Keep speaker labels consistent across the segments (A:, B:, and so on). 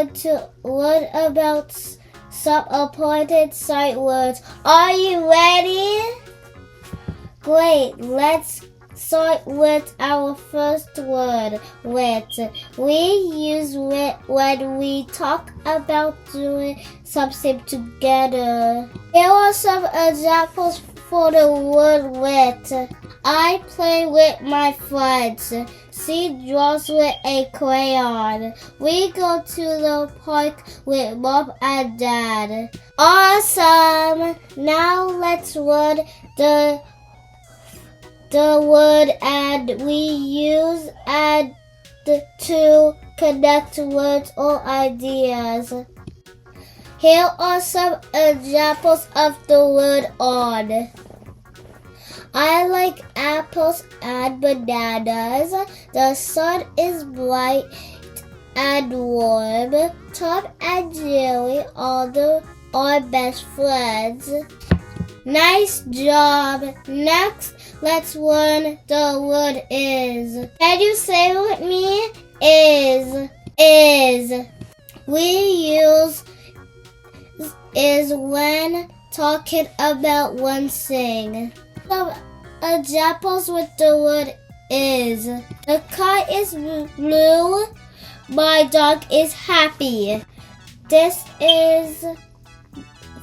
A: going to learn about some appointed sight words. Are you ready? Great, let's start with our first word, wit. We use wit when we talk about doing something together. Here are some examples for the word wit. I play with my friends. She draws with a crayon. We go to the park with Mom and Dad. Awesome! Now let's learn the word and we use and to connect words or ideas. Here are some examples of the word on. I like apples and bananas. The sun is bright and warm. Tom and Jerry are best friends. Nice job. Next, let's learn the word is. Can you say with me? Is. We use is when talking about one thing. Some examples with the word is. The car is blue. My dog is happy. This is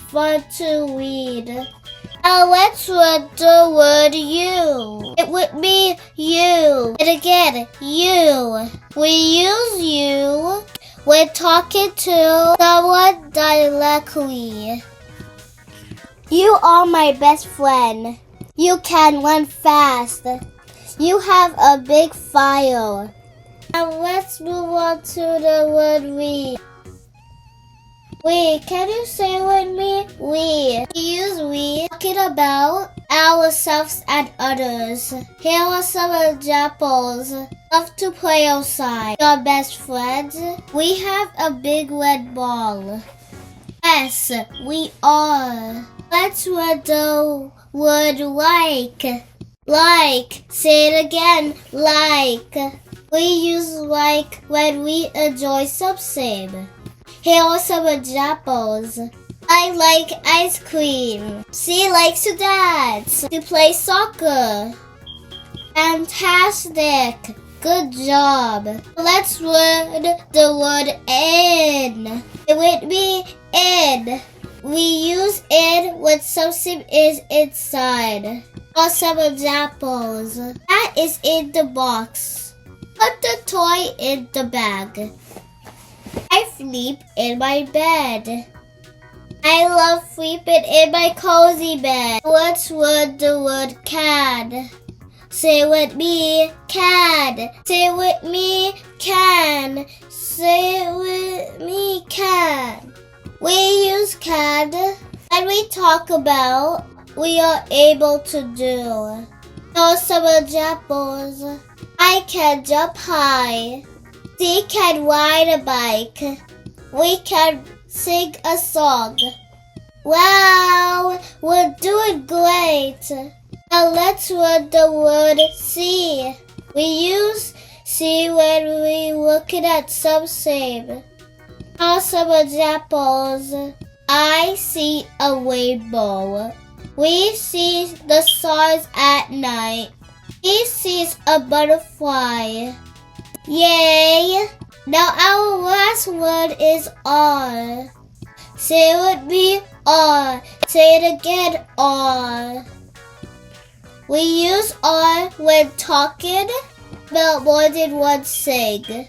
A: fun to read. Now let's learn the word you. It would be you. And again, you. We use you when talking to someone directly. You are my best friend. You can run fast. You have a big fire. Now let's move on to the word we. We, can you say with me? We use we talking about ourselves and others. Here are some examples. Love to play outside. Your best friends. We have a big red ball. Yes, we are. Let's read the word like. Like. Say it again. Like. We use like when we enjoy something. Here are some examples. I like ice cream. She likes to dance. To play soccer. Fantastic. Good job. Let's learn the word in. It would be in. We use in when something is inside. Or some examples. That is in the box. Put the toy in the bag. I sleep in my bed. I love sleeping in my cozy bed. Let's learn the word can. Say with me, can. Say with me, can. Say with me, can. We use can and we talk about we are able to do. Here are some examples. I can jump high. She can ride a bike. We can sing a song. Wow, we're doing great. Now let's learn the word see. We use see when we're looking at something. Here are some examples. I see a rainbow. We see the stars at night. He sees a butterfly. Yay! Now our last word is are. Say it with me, are. Say it again, are. We use are when talking about more than one thing.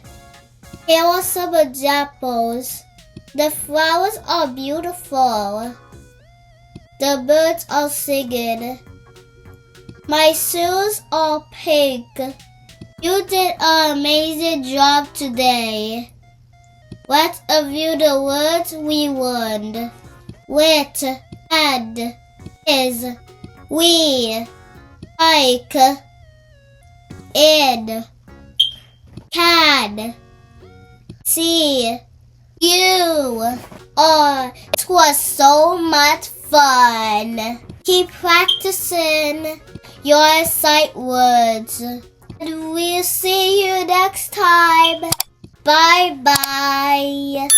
A: Here are some examples. The flowers are beautiful. The birds are singing. My shoes are pink. You did an amazing job today. Let's review the words we learned. With, and, is, we, like, in, can, see, you, are. It was so much fun. Keep practicing your sight words. And we'll see you next time. Bye-bye.